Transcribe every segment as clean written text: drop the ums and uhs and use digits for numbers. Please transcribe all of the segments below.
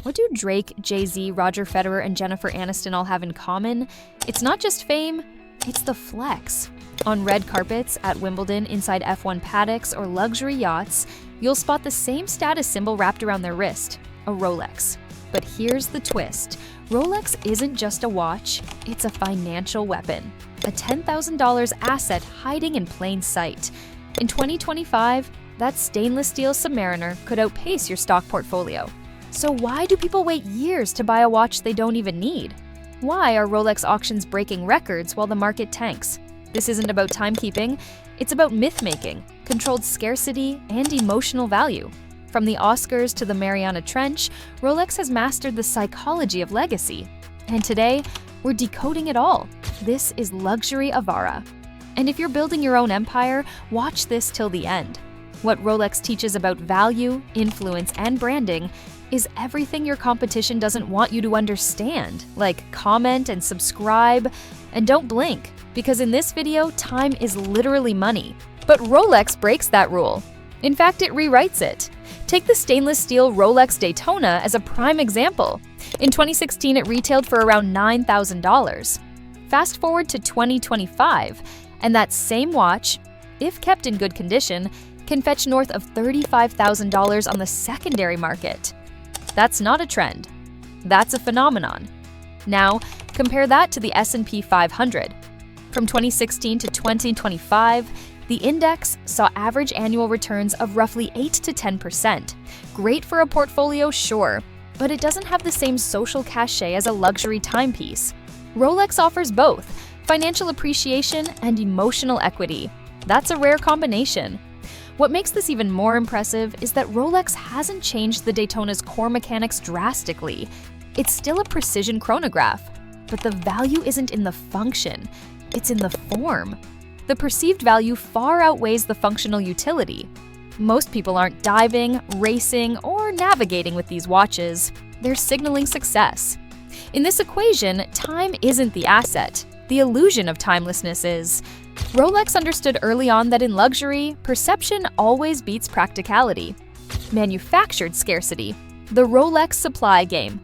What do Drake, Jay-Z, Roger Federer, and Jennifer Aniston all have in common? It's not just fame, it's the flex. On red carpets, at Wimbledon, inside F1 paddocks, or luxury yachts, you'll spot the same status symbol wrapped around their wrist, a Rolex. But here's the twist. Rolex isn't just a watch, it's a financial weapon. A $10,000 asset hiding in plain sight. In 2025, that stainless steel Submariner could outpace your stock portfolio. So why do people wait years to buy a watch they don't even need? Why are Rolex auctions breaking records while the market tanks? This isn't about timekeeping, it's about myth-making, controlled scarcity, and emotional value. From the Oscars to the Mariana Trench, Rolex has mastered the psychology of legacy. And today, we're decoding it all. This is Luxury Avara. And if you're building your own empire, watch this till the end. What Rolex teaches about value, influence, and branding is everything your competition doesn't want you to understand, like comment and subscribe, and don't blink, because in this video, time is literally money. But Rolex breaks that rule. In fact, it rewrites it. Take the stainless steel Rolex Daytona as a prime example. In 2016, it retailed for around $9,000. Fast forward to 2025, and that same watch, if kept in good condition, can fetch north of $35,000 on the secondary market. That's not a trend. That's a phenomenon. Now, compare that to the S&P 500. From 2016 to 2025, the index saw average annual returns of roughly 8 to 10%. Great for a portfolio, sure, but it doesn't have the same social cachet as a luxury timepiece. Rolex offers both financial appreciation and emotional equity. That's a rare combination. What makes this even more impressive is that Rolex hasn't changed the Daytona's core mechanics drastically. It's still a precision chronograph, but the value isn't in the function, it's in the form. The perceived value far outweighs the functional utility. Most people aren't diving, racing, or navigating with these watches. They're signaling success. In this equation, time isn't the asset. The illusion of timelessness is. Rolex understood early on that in luxury, perception always beats practicality. Manufactured scarcity. The Rolex supply game.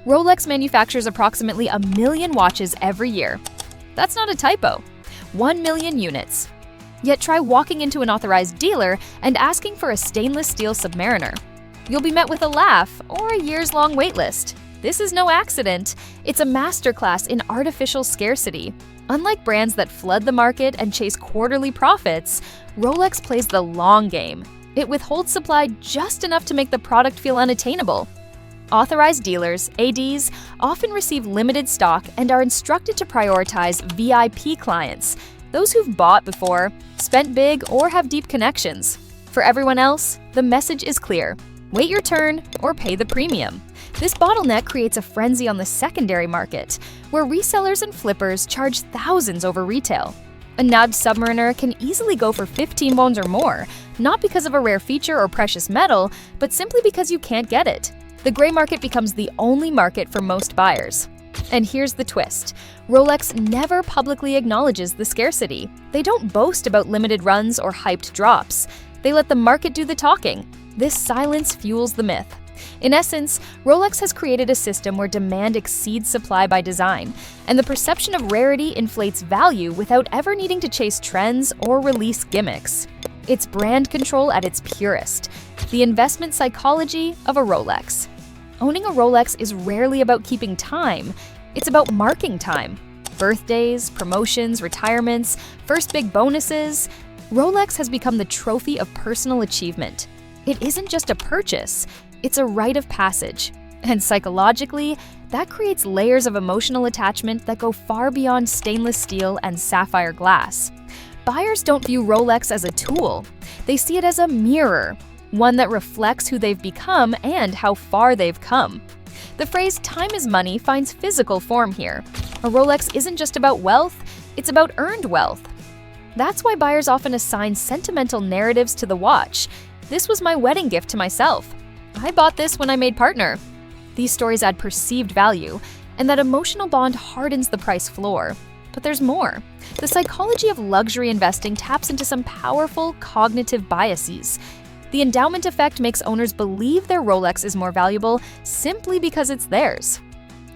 Rolex manufactures approximately 1 million watches every year. That's not a typo. 1 million units. Yet try walking into an authorized dealer and asking for a stainless steel Submariner. You'll be met with a laugh or a years-long waitlist. This is no accident. It's a masterclass in artificial scarcity. Unlike brands that flood the market and chase quarterly profits, Rolex plays the long game. It withholds supply just enough to make the product feel unattainable. Authorized dealers, ADs, often receive limited stock and are instructed to prioritize VIP clients, those who've bought before, spent big, or have deep connections. For everyone else, the message is clear. Wait your turn or pay the premium. This bottleneck creates a frenzy on the secondary market, where resellers and flippers charge thousands over retail. A nabbed Submariner can easily go for 15 bones or more, not because of a rare feature or precious metal, but simply because you can't get it. The gray market becomes the only market for most buyers. And here's the twist. Rolex never publicly acknowledges the scarcity. They don't boast about limited runs or hyped drops. They let the market do the talking. This silence fuels the myth. In essence, Rolex has created a system where demand exceeds supply by design, and the perception of rarity inflates value without ever needing to chase trends or release gimmicks. It's brand control at its purest, the investment psychology of a Rolex. Owning a Rolex is rarely about keeping time, it's about marking time. Birthdays, promotions, retirements, first big bonuses. Rolex has become the trophy of personal achievement. It isn't just a purchase, it's a rite of passage. And psychologically, that creates layers of emotional attachment that go far beyond stainless steel and sapphire glass. Buyers don't view Rolex as a tool. They see it as a mirror, one that reflects who they've become and how far they've come. The phrase "time is money" finds physical form here. A Rolex isn't just about wealth, it's about earned wealth. That's why buyers often assign sentimental narratives to the watch. This was my wedding gift to myself. I bought this when I made partner. These stories add perceived value, and that emotional bond hardens the price floor. But there's more. The psychology of luxury investing taps into some powerful cognitive biases. The endowment effect makes owners believe their Rolex is more valuable simply because it's theirs.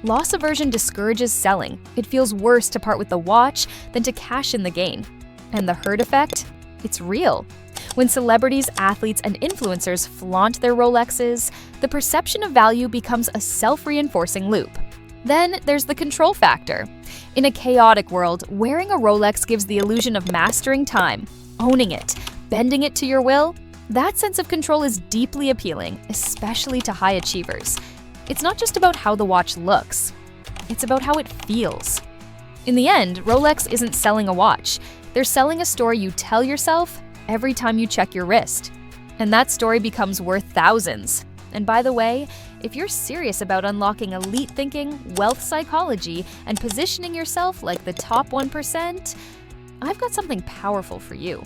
Loss aversion discourages selling. It feels worse to part with the watch than to cash in the gain. And the herd effect? It's real. When celebrities, athletes, and influencers flaunt their Rolexes, the perception of value becomes a self-reinforcing loop. Then there's the control factor. In a chaotic world, wearing a Rolex gives the illusion of mastering time, owning it, bending it to your will. That sense of control is deeply appealing, especially to high achievers. It's not just about how the watch looks, it's about how it feels. In the end, Rolex isn't selling a watch. They're selling a story you tell yourself every time you check your wrist. And that story becomes worth thousands. And by the way, if you're serious about unlocking elite thinking, wealth psychology, and positioning yourself like the top 1%, I've got something powerful for you.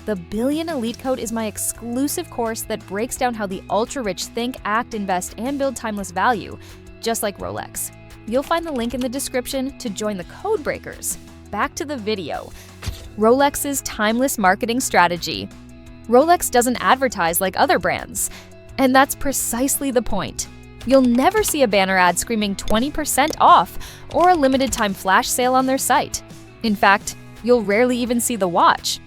The Billion Elite Code is my exclusive course that breaks down how the ultra-rich think, act, invest, and build timeless value, just like Rolex. You'll find the link in the description to join the code breakers. Back to the video. Rolex's timeless marketing strategy. Rolex doesn't advertise like other brands. And that's precisely the point. You'll never see a banner ad screaming 20% off or a limited time flash sale on their site. In fact, you'll rarely even see the watch.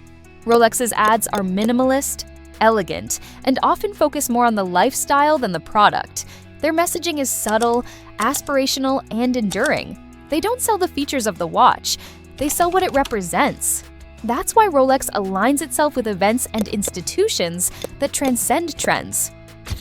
Rolex's ads are minimalist, elegant, and often focus more on the lifestyle than the product. Their messaging is subtle, aspirational, and enduring. They don't sell the features of the watch, they sell what it represents. That's why Rolex aligns itself with events and institutions that transcend trends.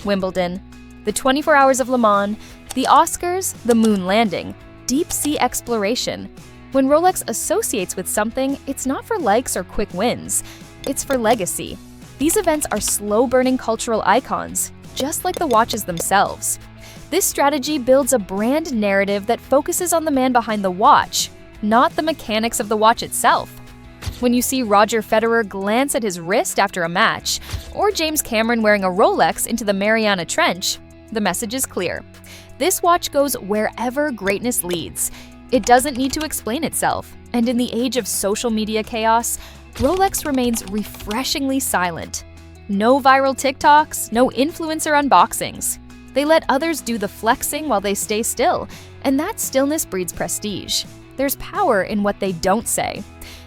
Wimbledon, the 24 Hours of Le Mans, the Oscars, the moon landing, deep sea exploration. When Rolex associates with something, it's not for likes or quick wins. It's for legacy. These events are slow-burning cultural icons, just like the watches themselves. This strategy builds a brand narrative that focuses on the man behind the watch, not the mechanics of the watch itself. When you see Roger Federer glance at his wrist after a match, or James Cameron wearing a Rolex into the Mariana Trench, the message is clear. This watch goes wherever greatness leads. It doesn't need to explain itself, and in the age of social media chaos, Rolex remains refreshingly silent. No viral TikToks, no influencer unboxings. They let others do the flexing while they stay still, and that stillness breeds prestige. There's power in what they don't say.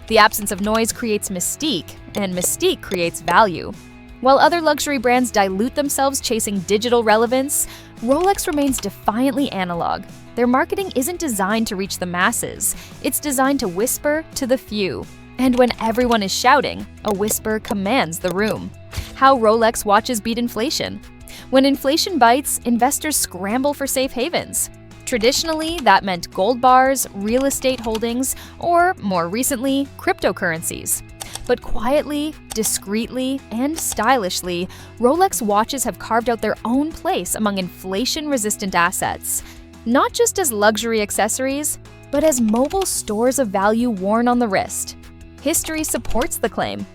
The absence of noise creates mystique, and mystique creates value. While other luxury brands dilute themselves chasing digital relevance, Rolex remains defiantly analog. Their marketing isn't designed to reach the masses. It's designed to whisper to the few. And when everyone is shouting, a whisper commands the room. How Rolex watches beat inflation. When inflation bites, investors scramble for safe havens. Traditionally, that meant gold bars, real estate holdings, or, more recently, cryptocurrencies. But quietly, discreetly, and stylishly, Rolex watches have carved out their own place among inflation-resistant assets. Not just as luxury accessories, but as mobile stores of value worn on the wrist. History supports the claim.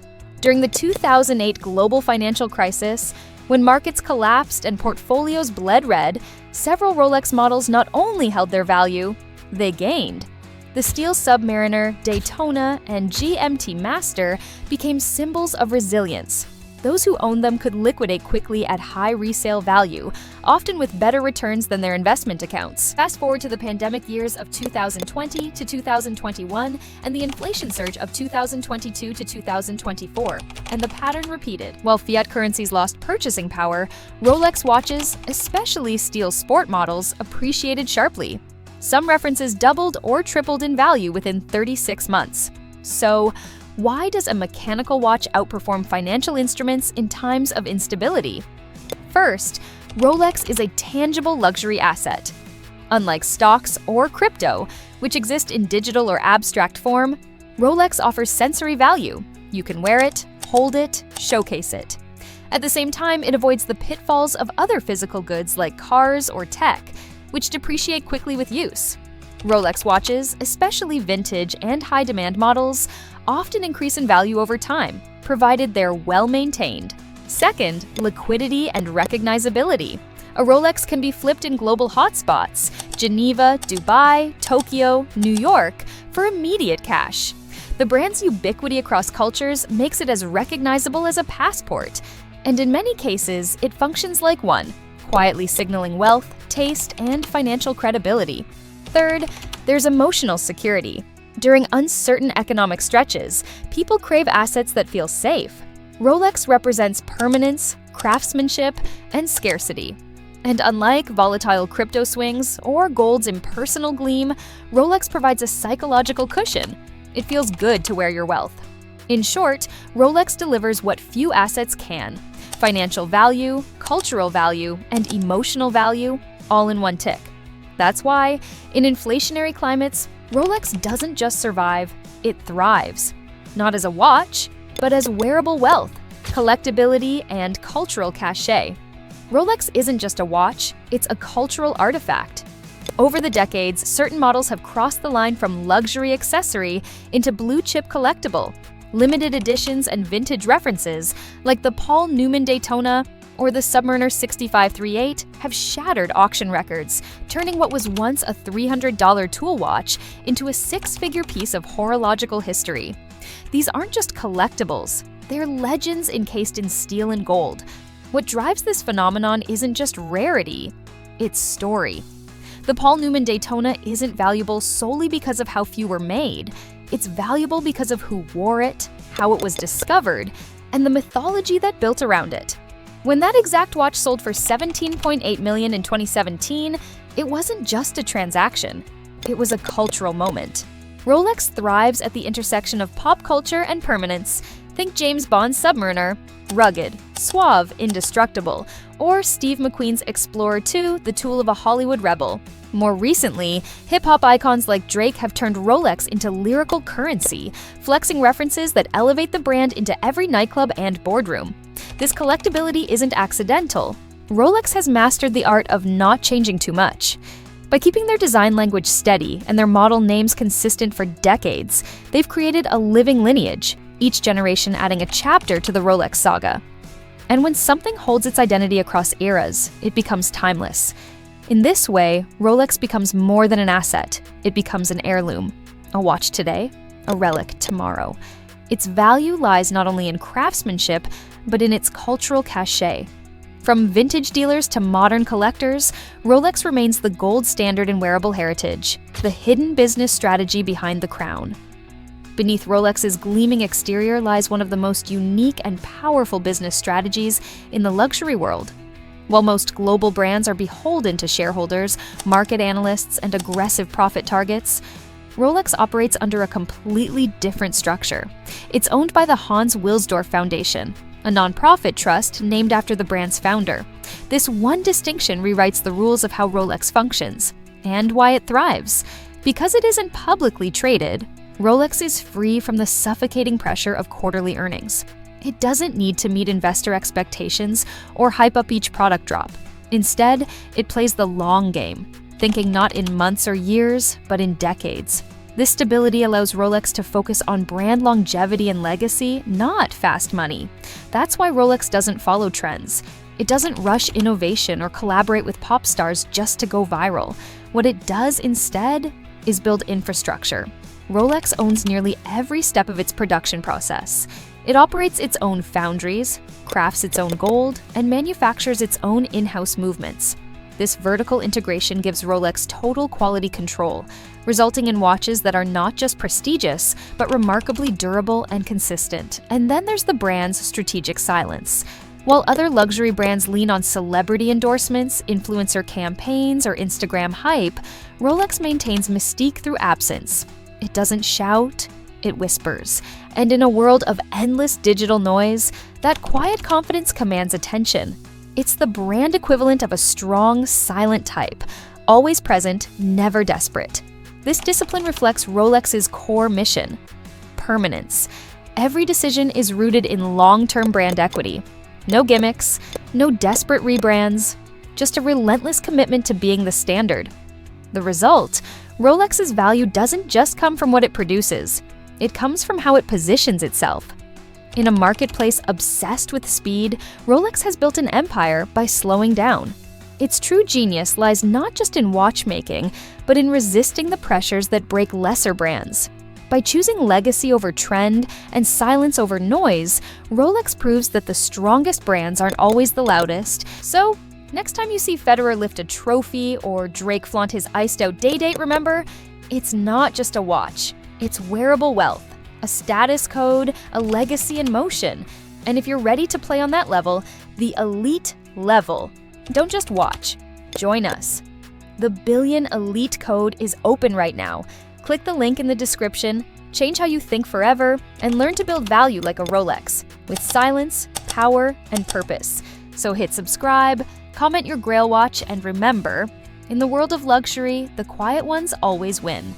During the 2008 global financial crisis, when markets collapsed and portfolios bled red, several Rolex models not only held their value, they gained. The Steel Submariner, Daytona, and GMT Master became symbols of resilience. Those who owned them could liquidate quickly at high resale value, often with better returns than their investment accounts. Fast forward to the pandemic years of 2020 to 2021 and the inflation surge of 2022 to 2024, and the pattern repeated. While fiat currencies lost purchasing power, Rolex watches, especially steel sport models, appreciated sharply. Some references doubled or tripled in value within 36 months. So, why does a mechanical watch outperform financial instruments in times of instability? First, Rolex is a tangible luxury asset. Unlike stocks or crypto, which exist in digital or abstract form, Rolex offers sensory value. You can wear it, hold it, showcase it. At the same time, it avoids the pitfalls of other physical goods like cars or tech, which depreciate quickly with use. Rolex watches, especially vintage and high-demand models, often increase in value over time, provided they're well-maintained. Second, liquidity and recognizability. A Rolex can be flipped in global hotspots, Geneva, Dubai, Tokyo, New York, for immediate cash. The brand's ubiquity across cultures makes it as recognizable as a passport. And in many cases, it functions like one, quietly signaling wealth, taste, and financial credibility. Third, there's emotional security. During uncertain economic stretches, people crave assets that feel safe. Rolex represents permanence, craftsmanship, and scarcity. And unlike volatile crypto swings or gold's impersonal gleam, Rolex provides a psychological cushion. It feels good to wear your wealth. In short, Rolex delivers what few assets can: financial value, cultural value, and emotional value, all in one tick. That's why, in inflationary climates, Rolex doesn't just survive, it thrives. Not as a watch, but as wearable wealth, collectability, and cultural cachet. Rolex isn't just a watch, it's a cultural artifact. Over the decades, certain models have crossed the line from luxury accessory into blue-chip collectible. Limited editions and vintage references, like the Paul Newman Daytona or the Submariner 6538, have shattered auction records, turning what was once a $300 tool watch into a six-figure piece of horological history. These aren't just collectibles, they're legends encased in steel and gold. What drives this phenomenon isn't just rarity, it's story. The Paul Newman Daytona isn't valuable solely because of how few were made. It's valuable because of who wore it, how it was discovered, and the mythology that built around it. When that exact watch sold for $17.8 million in 2017, it wasn't just a transaction. It was a cultural moment. Rolex thrives at the intersection of pop culture and permanence. Think James Bond's Submariner, rugged, suave, indestructible, or Steve McQueen's Explorer 2, the tool of a Hollywood rebel. More recently, hip-hop icons like Drake have turned Rolex into lyrical currency, flexing references that elevate the brand into every nightclub and boardroom. This collectability isn't accidental. Rolex has mastered the art of not changing too much. By keeping their design language steady and their model names consistent for decades, they've created a living lineage, each generation adding a chapter to the Rolex saga. And when something holds its identity across eras, it becomes timeless. In this way, Rolex becomes more than an asset. It becomes an heirloom. A watch today, a relic tomorrow. Its value lies not only in craftsmanship, but in its cultural cachet. From vintage dealers to modern collectors, Rolex remains the gold standard in wearable heritage, the hidden business strategy behind the crown. Beneath Rolex's gleaming exterior lies one of the most unique and powerful business strategies in the luxury world. While most global brands are beholden to shareholders, market analysts, and aggressive profit targets, Rolex operates under a completely different structure. It's owned by the Hans Wilsdorf Foundation, a nonprofit trust named after the brand's founder. This one distinction rewrites the rules of how Rolex functions and why it thrives. Because it isn't publicly traded, Rolex is free from the suffocating pressure of quarterly earnings. It doesn't need to meet investor expectations or hype up each product drop. Instead, it plays the long game, thinking not in months or years, but in decades. This stability allows Rolex to focus on brand longevity and legacy, not fast money. That's why Rolex doesn't follow trends. It doesn't rush innovation or collaborate with pop stars just to go viral. What it does instead is build infrastructure. Rolex owns nearly every step of its production process. It operates its own foundries, crafts its own gold, and manufactures its own in-house movements. This vertical integration gives Rolex total quality control, resulting in watches that are not just prestigious, but remarkably durable and consistent. And then there's the brand's strategic silence. While other luxury brands lean on celebrity endorsements, influencer campaigns, or Instagram hype, Rolex maintains mystique through absence. It doesn't shout, it whispers. And in a world of endless digital noise, that quiet confidence commands attention. It's the brand equivalent of a strong, silent type, always present, never desperate. This discipline reflects Rolex's core mission: permanence. Every decision is rooted in long-term brand equity. No gimmicks, no desperate rebrands, just a relentless commitment to being the standard. The result: Rolex's value doesn't just come from what it produces. It comes from how it positions itself. In a marketplace obsessed with speed, Rolex has built an empire by slowing down. Its true genius lies not just in watchmaking, but in resisting the pressures that break lesser brands. By choosing legacy over trend and silence over noise, Rolex proves that the strongest brands aren't always the loudest. So, next time you see Federer lift a trophy or Drake flaunt his iced-out day-date, remember, it's not just a watch. It's wearable wealth, a status code, a legacy in motion. And if you're ready to play on that level, the elite level, don't just watch. Join us. The Billion Elite Code is open right now. Click the link in the description, change how you think forever, and learn to build value like a Rolex, with silence, power, and purpose. So hit subscribe, comment your Grail watch, and remember, in the world of luxury, the quiet ones always win.